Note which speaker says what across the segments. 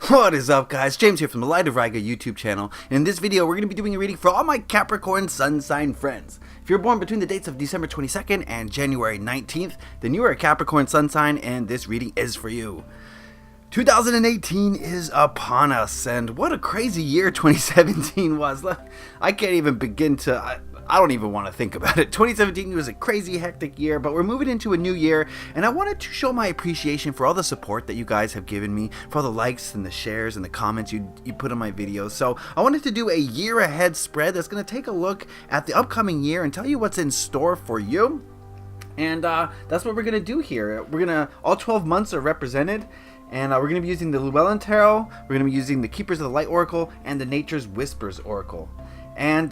Speaker 1: What is up, guys? James here from the Light of Riga YouTube channel. And in this video, we're going to be doing a reading for all my Capricorn sun sign friends. If you're born between the dates of December 22nd and January 19th, then you are a Capricorn sun sign, and this reading is for you. 2018 is upon us, and what a crazy year 2017 was. I can't even begin to... I don't even want to think about it. 2017 was a crazy, hectic year, but we're moving into a new year, and I wanted to show my appreciation for all the support that you guys have given me, for all the likes and the shares and the comments you put on my videos. So I wanted to do a year ahead spread that's going to take a look at the upcoming year and tell you what's in store for you. And that's what we're going to do here. All 12 months are represented. And we're going to be using the Llewellyn Tarot, we're going to be using the Keepers of the Light Oracle, and the Nature's Whispers Oracle. And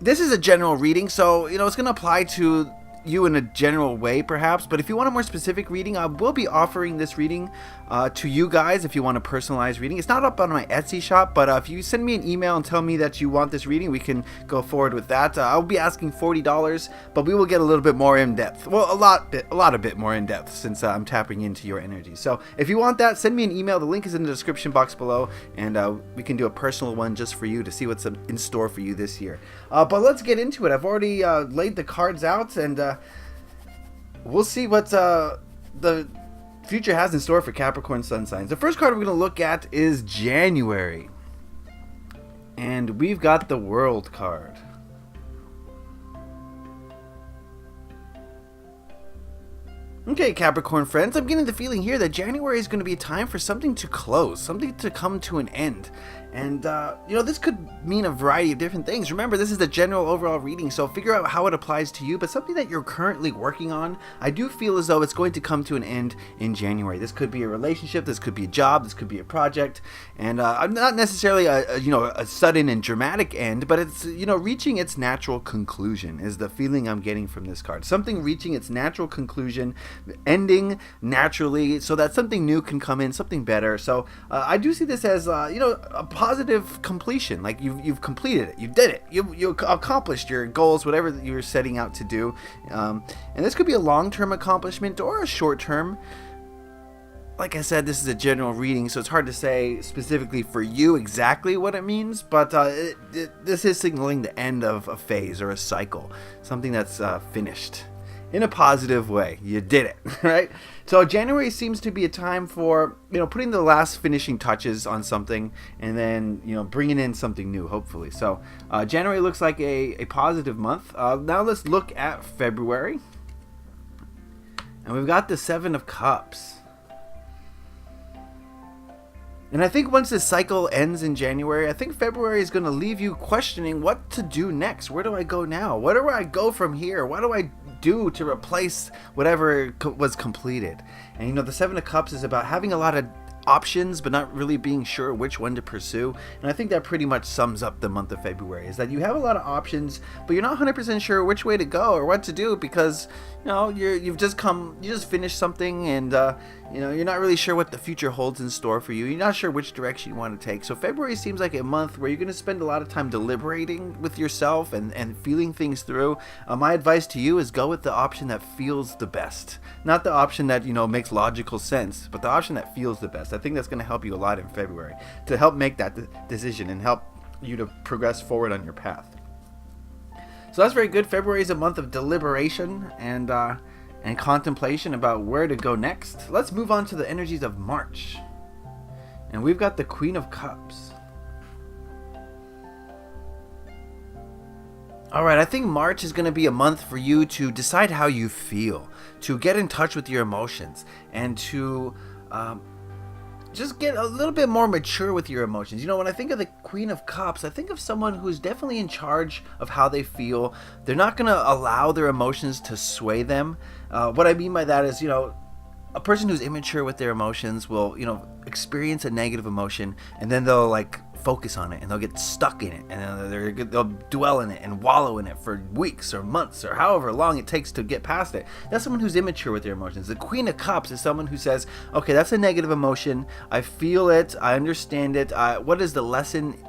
Speaker 1: this is a general reading, so it's going to apply to you in a general way perhaps, but if you want a more specific reading, I will be offering this reading to you guys if you want a personalized reading. It's not up on my Etsy shop, but if you send me an email and tell me that you want this reading, we can go forward with that. I'll be asking $40, but we will get a little bit more in depth. Well, a bit more in depth, since I'm tapping into your energy. So if you want that, send me an email. The link is in the description box below, and we can do a personal one just for you to see what's in store for you this year. But let's get into it. I've already laid the cards out, and we'll see what the future has in store for Capricorn sun signs. The first card we're going to look at is January. And we've got the World card. Okay, Capricorn friends, I'm getting the feeling here that January is going to be a time for something to close, something to come to an end. And, this could mean a variety of different things. Remember, this is the general overall reading, so figure out how it applies to you, but something that you're currently working on, I do feel as though it's going to come to an end in January. This could be a relationship, this could be a job, this could be a project, and not necessarily a sudden and dramatic end, but it's, reaching its natural conclusion is the feeling I'm getting from this card. Something reaching its natural conclusion, ending naturally, so that something new can come in, something better. So I do see this as, a positive completion. Like you've completed it, you did it, you accomplished your goals, whatever that you were setting out to do. And this could be a long-term accomplishment or a short-term. Like I said, this is a general reading, so it's hard to say specifically for you exactly what it means, but this is signaling the end of a phase or a cycle, something that's finished in a positive way. You did it, right? So January seems to be a time for, putting the last finishing touches on something, and then, bringing in something new, hopefully. So January looks like a positive month. Now let's look at February. And we've got the Seven of Cups. And I think once this cycle ends in January, I think February is going to leave you questioning what to do next. Where do I go now? Where do I go from here? What do I do to replace whatever was completed? And the Seven of Cups is about having a lot of options but not really being sure which one to pursue. And I think that pretty much sums up the month of February, is that you have a lot of options but you're not 100% sure which way to go or what to do, because you just finished something, and you're not really sure what the future holds in store for you. You're not sure which direction you want to take. So February seems like a month where you're going to spend a lot of time deliberating with yourself and feeling things through. My advice to you is go with the option that feels the best, not the option that makes logical sense, but the option that feels the best. I think that's going to help you a lot in February to help make that decision and help you to progress forward on your path. So that's very good. February is a month of deliberation and contemplation about where to go next. Let's move on to the energies of March. And we've got the Queen of Cups. Alright, I think March is going to be a month for you to decide how you feel, to get in touch with your emotions, and to just get a little bit more mature with your emotions. When I think of the Queen of Cups, I think of someone who's definitely in charge of how they feel. They're not going to allow their emotions to sway them. What I mean by that is, a person who's immature with their emotions will, experience a negative emotion, and then they'll focus on it, and they'll get stuck in it, and they'll dwell in it and wallow in it for weeks or months or however long it takes to get past it. That's someone who's immature with their emotions. The Queen of Cups is someone who says, okay, that's a negative emotion, I feel it, I understand it, what is the lesson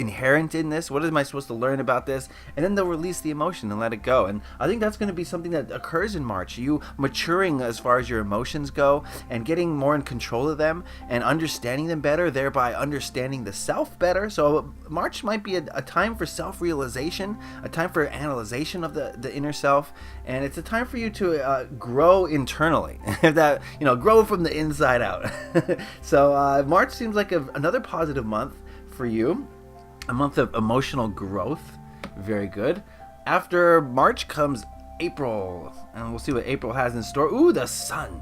Speaker 1: inherent in this? What am I supposed to learn about this? And then they'll release the emotion and let it go. And I think that's going to be something that occurs in March. You maturing as far as your emotions go and getting more in control of them and understanding them better, thereby understanding the self better. So March might be a time for self-realization, a time for analyzation of the inner self, and it's a time for you to grow internally. That, grow from the inside out. So March seems like another positive month for you, a month of emotional growth. Very good. After March comes April, and we'll see what April has in store. Ooh, the sun.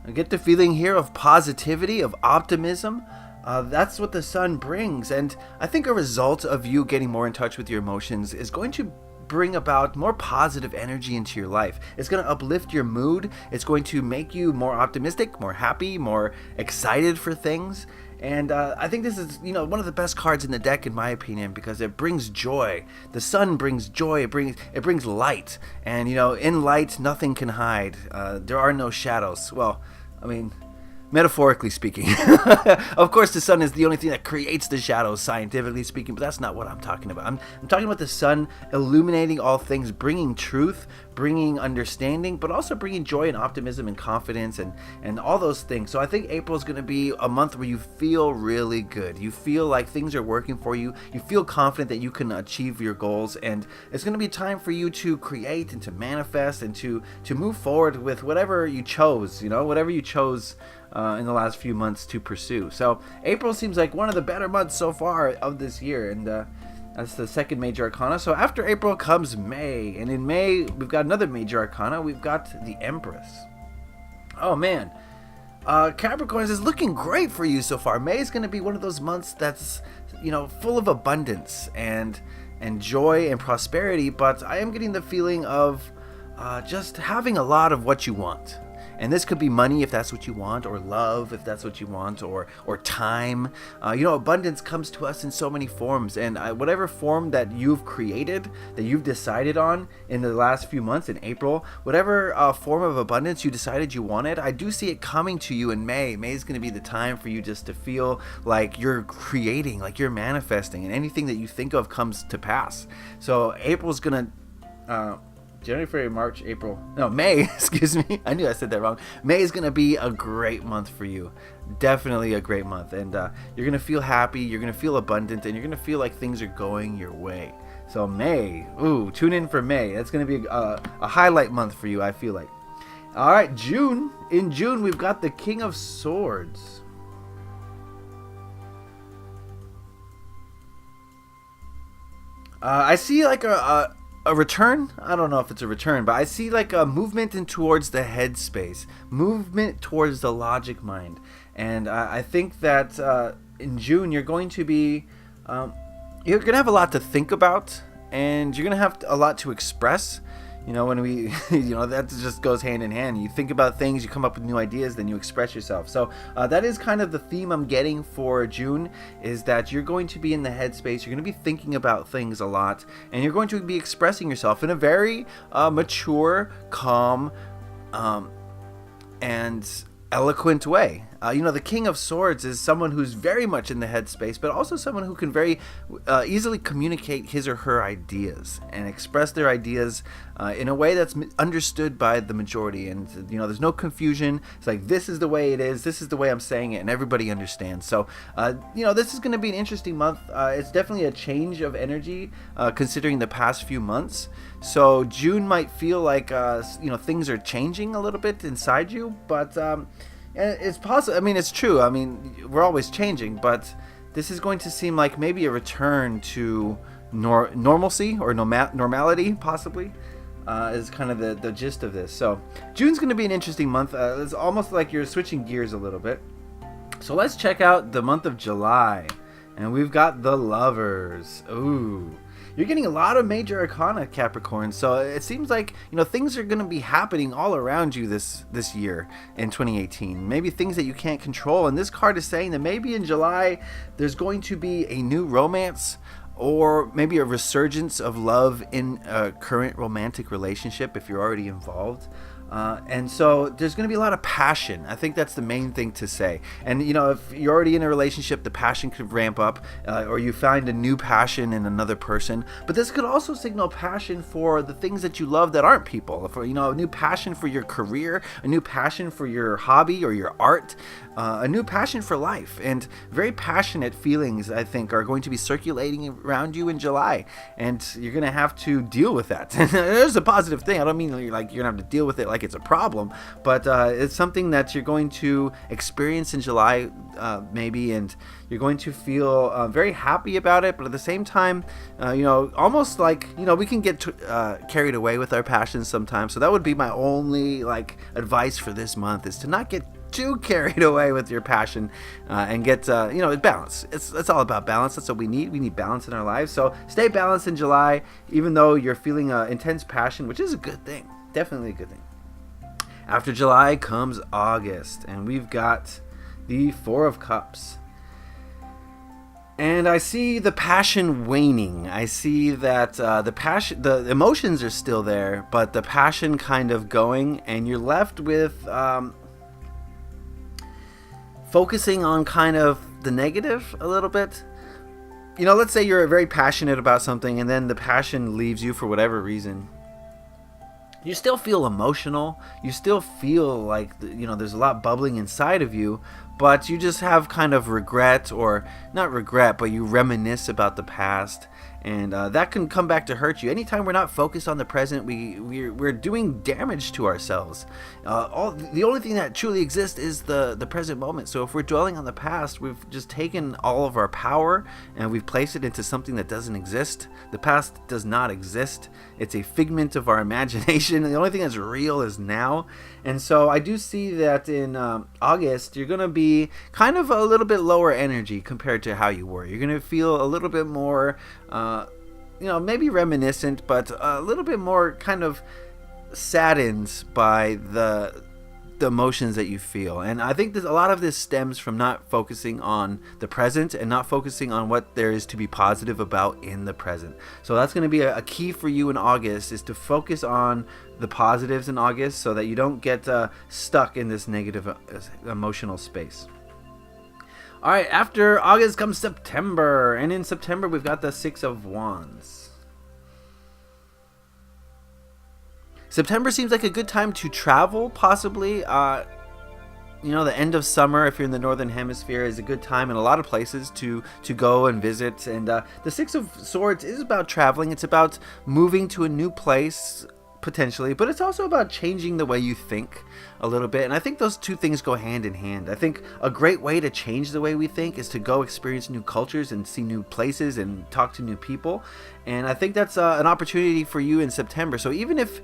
Speaker 1: I get the feeling here of positivity, of optimism. That's what the sun brings, and I think a result of you getting more in touch with your emotions is going to bring about more positive energy into your life. It's going to uplift your mood. It's going to make you more optimistic, more happy, more excited for things. And I think this is, one of the best cards in the deck, in my opinion, because it brings joy. The sun brings joy. It brings light. And, in light, nothing can hide. There are no shadows. Well, metaphorically speaking. Of course, the sun is the only thing that creates the shadows, scientifically speaking, but that's not what I'm talking about. I'm talking about the sun illuminating all things, bringing truth, bringing understanding, but also bringing joy and optimism and confidence and all those things. So I think April is going to be a month where you feel really good. You feel like things are working for you. You feel confident that you can achieve your goals, and it's going to be time for you to create and to manifest and to move forward with whatever you chose, whatever you chose in the last few months to pursue. So April seems like one of the better months so far of this year, and that's the second major arcana. So after April comes May, and in May we've got another major arcana. We've got the Empress. Oh man, Capricorns, is looking great for you so far. May is going to be one of those months that's full of abundance and joy and prosperity, but I am getting the feeling of just having a lot of what you want. And this could be money if that's what you want, or love if that's what you want, or time. Abundance comes to us in so many forms, and whatever form that you've created, that you've decided on in the last few months in April, whatever form of abundance you decided you wanted, I do see it coming to you in May. May is going to be the time for you just to feel like you're creating, like you're manifesting, and anything that you think of comes to pass. So April's going to... January, February, March, April. No, May, excuse me. I knew I said that wrong. May is going to be a great month for you. Definitely a great month. And you're going to feel happy, you're going to feel abundant, and you're going to feel like things are going your way. So May, tune in for May. That's going to be a highlight month for you, I feel like. All right, June. In June, we've got the King of Swords. I see like a return. I don't know if it's a return, but I see like a movement in towards the head space, movement towards the logic mind. And I think that in June you're going to be you're gonna have a lot to think about, and you're gonna have a lot to express. When we that just goes hand in hand. You think about things, you come up with new ideas, then you express yourself. So that is kind of the theme I'm getting for June, is that you're going to be in the headspace, you're going to be thinking about things a lot, and you're going to be expressing yourself in a very mature, calm, and eloquent way. The King of Swords is someone who's very much in the headspace, but also someone who can very easily communicate his or her ideas and express their ideas in a way that's understood by the majority. And there's no confusion. It's like, this is the way it is, this is the way I'm saying it, and everybody understands. So this is going to be an interesting month. It's definitely a change of energy considering the past few months. So June might feel like things are changing a little bit inside you, but it's possible. It's true. We're always changing, but this is going to seem like maybe a return to normalcy or normality, possibly, is kind of the gist of this. So June's going to be an interesting month. It's almost like you're switching gears a little bit. So let's check out the month of July, and we've got the Lovers. Ooh. You're getting a lot of major arcana, Capricorn, so it seems like things are going to be happening all around you this year in 2018. Maybe things that you can't control, and this card is saying that maybe in July there's going to be a new romance, or maybe a resurgence of love in a current romantic relationship if you're already involved. And so there's going to be a lot of passion. I think that's the main thing to say. And, if you're already in a relationship, the passion could ramp up, or you find a new passion in another person. But this could also signal passion for the things that you love that aren't people. For, a new passion for your career, a new passion for your hobby or your art, a new passion for life. And very passionate feelings, I think, are going to be circulating around you in July. And you're going to have to deal with that. There's a positive thing. I don't mean you're going to have to deal with it like it's a problem, but it's something that you're going to experience in July, maybe, and you're going to feel very happy about it. But at the same time, almost like we can get carried away with our passions sometimes. So that would be my only advice for this month, is to not get too carried away with your passion, and get balance. It's all about balance. That's what we need. We need balance in our lives. So stay balanced in July, even though you're feeling intense passion, which is a good thing. Definitely a good thing. After July comes August, and we've got the Four of Cups. And I see the passion waning. I see that the emotions are still there, but the passion kind of going, and you're left with focusing on kind of the negative a little bit. Let's say you're very passionate about something, and then the passion leaves you for whatever reason. You still feel emotional. You still feel like, there's a lot bubbling inside of you, but you just have kind of regret, or not regret, but you reminisce about the past. And that can come back to hurt you. Anytime we're not focused on the present, we're doing damage to ourselves. The only thing that truly exists is the present moment. So if we're dwelling on the past, we've just taken all of our power and we've placed it into something that doesn't exist. The past does not exist. It's a figment of our imagination. The only thing that's real is now. And so I do see that in August, you're going to be kind of a little bit lower energy compared to how you were. You're going to feel a little bit more maybe reminiscent, but a little bit more kind of saddened by the emotions that you feel. And I think that a lot of this stems from not focusing on the present and not focusing on what there is to be positive about in the present. So that's going to be a key for you in August, is to focus on the positives in August, so that you don't get stuck in this negative emotional space. All right, after August comes September, and in September we've got the Six of Wands. September seems like a good time to travel, possibly. The end of summer, if you're in the Northern Hemisphere, is a good time in a lot of places to go and visit. And the Six of Swords is about traveling. It's about moving to a new place, potentially, but it's also about changing the way you think a little bit. And I think those two things go hand in hand. I think a great way to change the way we think is to go experience new cultures and see new places and talk to new people. And I think that's an opportunity for you in September. So even if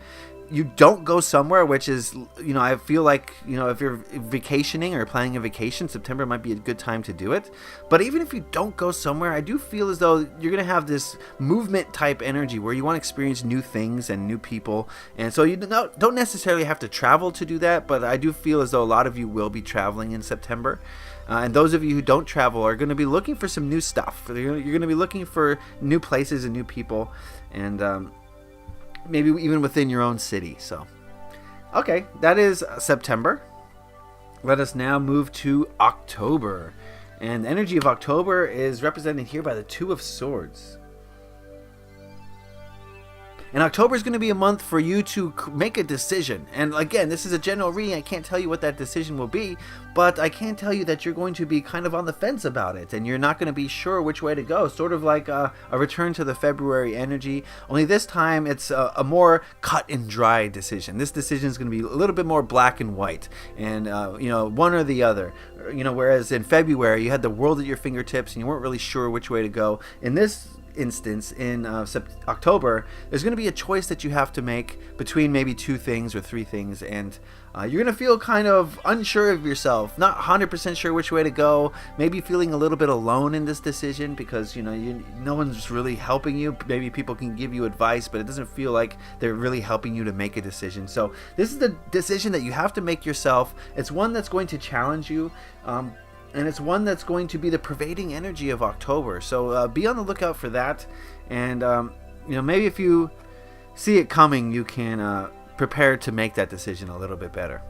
Speaker 1: you don't go somewhere, which is, I feel like, if you're vacationing or planning a vacation, September might be a good time to do it. But even if you don't go somewhere, I do feel as though you're going to have this movement type energy where you want to experience new things and new people. And so you don't necessarily have to travel to do that, but I do feel as though a lot of you will be traveling in September. And those of you who don't travel are going to be looking for some new stuff. You're going to be looking for new places and new people, and maybe even within your own city. So, okay, that is September. Let us now move to October. And the energy of October is represented here by the Two of Swords. And October is going to be a month for you to make a decision. And again, this is a general reading. I can't tell you what that decision will be, but I can tell you that you're going to be kind of on the fence about it, and you're not going to be sure which way to go. Sort of like a return to the February energy, only this time it's a more cut and dry decision. This decision is going to be a little bit more black and white, and one or the other. Whereas in February you had the world at your fingertips and you weren't really sure which way to go. In this instance, in October, there's going to be a choice that you have to make between maybe two things or three things, and you're going to feel kind of unsure of yourself, not 100% sure which way to go, maybe feeling a little bit alone in this decision because no one's really helping you. Maybe people can give you advice, but it doesn't feel like they're really helping you to make a decision. So this is the decision that you have to make yourself. It's one that's going to challenge you, and it's one that's going to be the pervading energy of October. So be on the lookout for that. And maybe if you see it coming, you can prepared to make that decision a little bit better.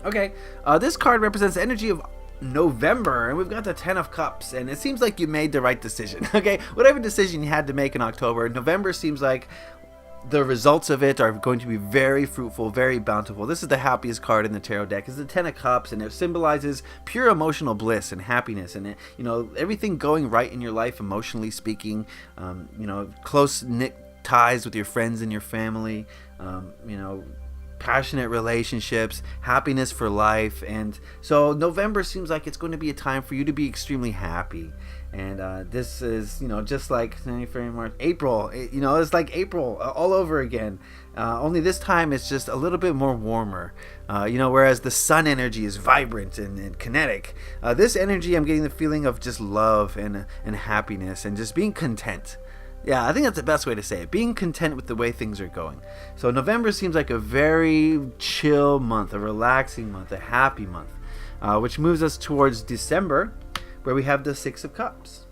Speaker 1: Okay, this card represents the energy of November, and we've got the 10 of Cups, and it seems like you made the right decision. Okay, whatever decision you had to make in October, November seems like the results of it are going to be very fruitful, very bountiful. This is the happiest card in the tarot deck. It's the 10 of Cups, and it symbolizes pure emotional bliss and happiness, and everything going right in your life, emotionally speaking. Close knit ties with your friends and your family. Passionate relationships, happiness for life. And so November seems like it's going to be a time for you to be extremely happy. And this is, just like April, it's like April all over again. Only this time it's just a little bit more warmer. Whereas the sun energy is vibrant and kinetic. This energy, I'm getting the feeling of just love and happiness and just being content. Yeah, I think that's the best way to say it. Being content with the way things are going. So November seems like a very chill month, a relaxing month, a happy month, which moves us towards December, where we have the 6 of Cups.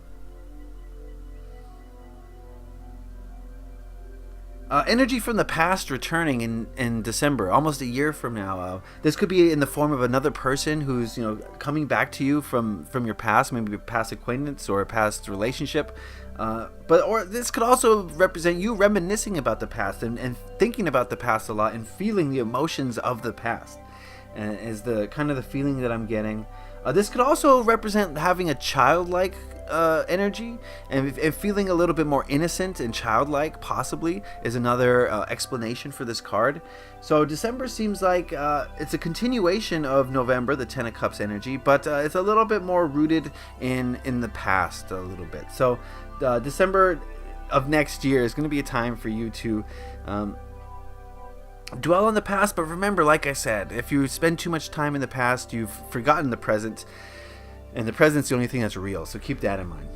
Speaker 1: Energy from the past returning in December, almost a year from now. This could be in the form of another person who's coming back to you from your past, maybe a past acquaintance or a past relationship. Or this could also represent you reminiscing about the past and thinking about the past a lot and feeling the emotions of the past. Is the kind of the feeling that I'm getting. This could also represent having a childlike energy and feeling a little bit more innocent and childlike, possibly, is another explanation for this card. So December seems like it's a continuation of November, the 10 of Cups energy, but it's a little bit more rooted in the past a little bit. So December of next year is going to be a time for you to dwell on the past, but remember, like I said, if you spend too much time in the past, you've forgotten the present, and the present's the only thing that's real, so keep that in mind.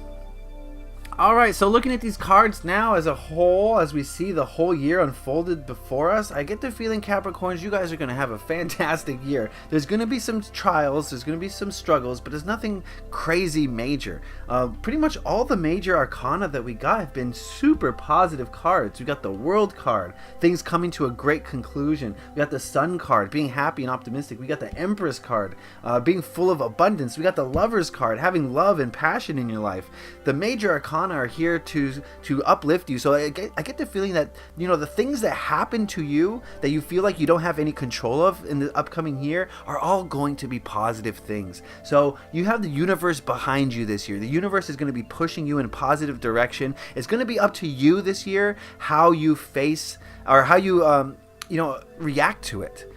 Speaker 1: Alright, so looking at these cards now as a whole, as we see the whole year unfolded before us, I get the feeling, Capricorns, you guys are going to have a fantastic year. There's going to be some trials, there's going to be some struggles, but there's nothing crazy major. Pretty much all the major arcana that we got have been super positive cards. We got the World card, things coming to a great conclusion. We got the Sun card, being happy and optimistic. We got the Empress card, being full of abundance. We got the Lovers card, having love and passion in your life. The major arcana are here to uplift you. So I get the feeling that the things that happen to you that you feel like you don't have any control of in the upcoming year are all going to be positive things. So you have the universe behind you this year. The universe is going to be pushing you in a positive direction. It's going to be up to you this year how you face or how you react to it.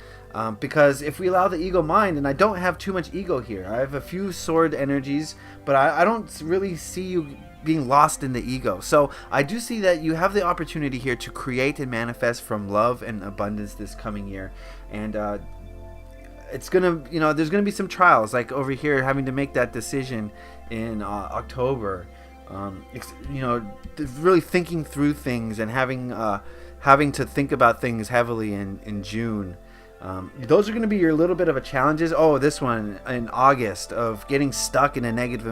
Speaker 1: Because if we allow the ego mind, and I don't have too much ego here, I have a few sword energies, but I don't really see you being lost in the ego. So I do see that you have the opportunity here to create and manifest from love and abundance this coming year. And it's gonna, there's gonna be some trials, like over here having to make that decision in October. Really thinking through things and having to think about things heavily in June. Those are going to be your little bit of a challenges. Oh, this one in August of getting stuck in a negative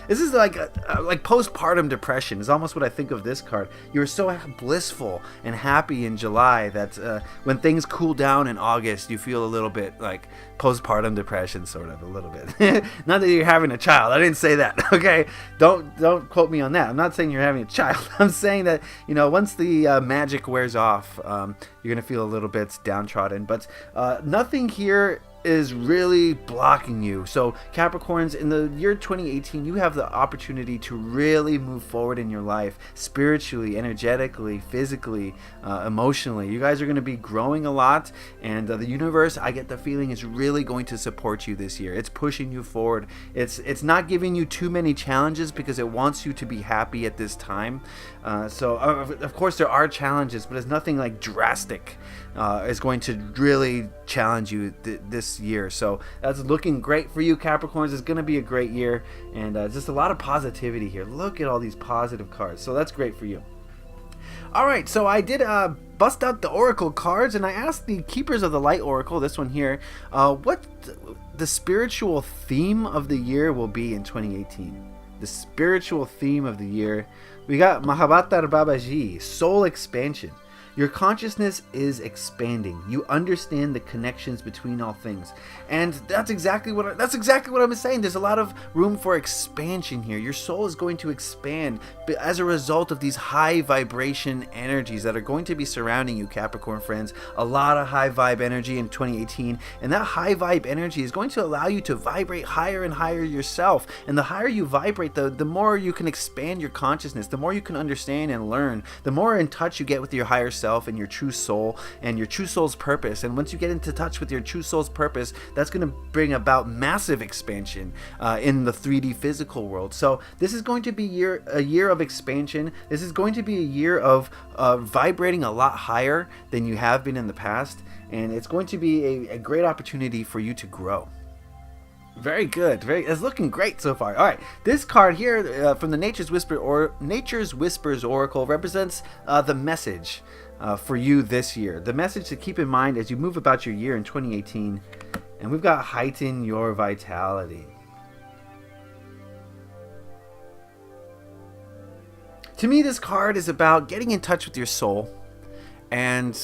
Speaker 1: this is like postpartum depression is almost what I think of this card. You're so blissful and happy in July that when things cool down in August, you feel a little bit like postpartum depression, sort of, a little bit. Not that you're having a child. I didn't say that. Okay, don't quote me on that. I'm not saying you're having a child. I'm saying that once the magic wears off, you're gonna feel a little bit downtrodden. But nothing here is really blocking you. So Capricorns, in the year 2018, you have the opportunity to really move forward in your life, spiritually, energetically, physically, emotionally. You guys are going to be growing a lot, and the universe, I get the feeling, is really going to support you this year. It's pushing you forward. It's not giving you too many challenges because it wants you to be happy at this time. So of course there are challenges, but it's nothing like drastic is going to really challenge you this year. So that's looking great for you, Capricorns. It's going to be a great year, and just a lot of positivity here. Look at all these positive cards. So that's great for you. All right, so I did bust out the Oracle cards, and I asked the Keepers of the Light Oracle, this one here, what the spiritual theme of the year will be in 2018. The spiritual theme of the year. We got Mahavatar Babaji, soul expansion. Your consciousness is expanding. You understand the connections between all things. And that's exactly what I'm saying. There's a lot of room for expansion here. Your soul is going to expand as a result of these high vibration energies that are going to be surrounding you, Capricorn friends. A lot of high vibe energy in 2018. And that high vibe energy is going to allow you to vibrate higher and higher yourself. And the higher you vibrate, the more you can expand your consciousness, the more you can understand and learn, the more in touch you get with your higher self and your true soul and your true soul's purpose. And once you get into touch with your true soul's purpose, that's going to bring about massive expansion in the 3D physical world. So this is going to be a year of expansion. This is going to be a year of vibrating a lot higher than you have been in the past. And it's going to be a great opportunity for you to grow. Very good. It's looking great so far. All right, this card here from the Nature's Whispers Oracle represents the message for you this year. The message to keep in mind as you move about your year in 2018, and we've got heighten your vitality. To me, this card is about getting in touch with your soul, and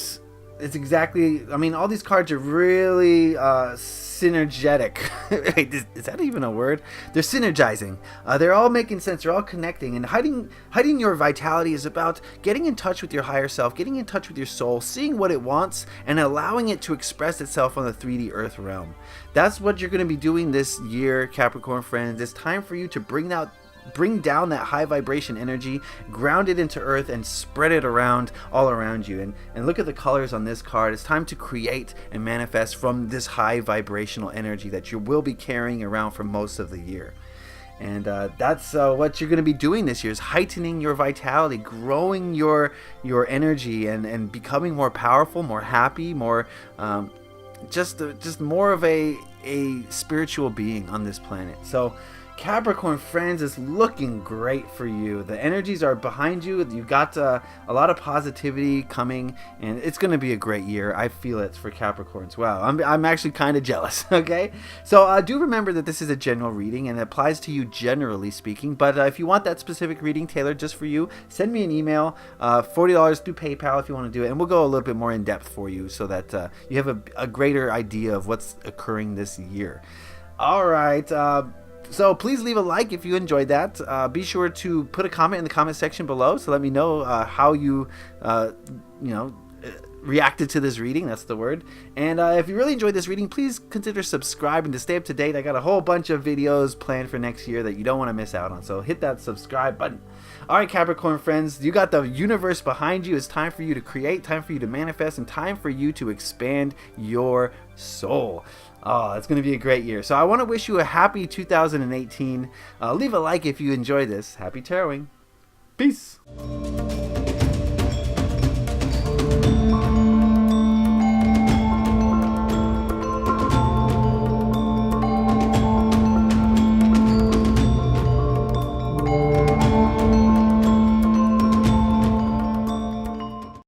Speaker 1: it's exactly, I mean, all these cards are really synergetic. Wait, is that even a word? They're synergizing. They're all making sense. They're all connecting. And hiding your vitality is about getting in touch with your higher self, getting in touch with your soul, seeing what it wants, and allowing it to express itself on the 3D Earth realm. That's what you're going to be doing this year, Capricorn friends. It's time for you to bring down that high vibration energy, ground it into earth, and spread it around all around you. And look at the colors on this card. It's time to create and manifest from this high vibrational energy that you will be carrying around for most of the year. And that's what you're going to be doing this year, is heightening your vitality, growing your energy, and becoming more powerful, more happy, more just more of a spiritual being on this planet. So Capricorn friends, is looking great for you. The energies are behind you. You've got a lot of positivity coming, and it's going to be a great year. I feel it for Capricorns. Wow, I'm actually kind of jealous. Okay, so do remember that this is a general reading and it applies to you generally speaking. But if you want that specific reading tailored just for you, send me an email. $40 through PayPal if you want to do it, and we'll go a little bit more in depth for you so that you have a greater idea of what's occurring this year. All right. So please leave a like if you enjoyed that. Be sure to put a comment in the comment section below, so let me know how you reacted to this reading. That's the word. And if you really enjoyed this reading, please consider subscribing to stay up to date. I got a whole bunch of videos planned for next year that you don't want to miss out on, so hit that subscribe button. All right, Capricorn friends, you got the universe behind you. It's time for you to create, time for you to manifest, and time for you to expand your soul. Oh, it's going to be a great year. So I want to wish you a happy 2018. Leave a like if you enjoyed this. Happy taroting. Peace.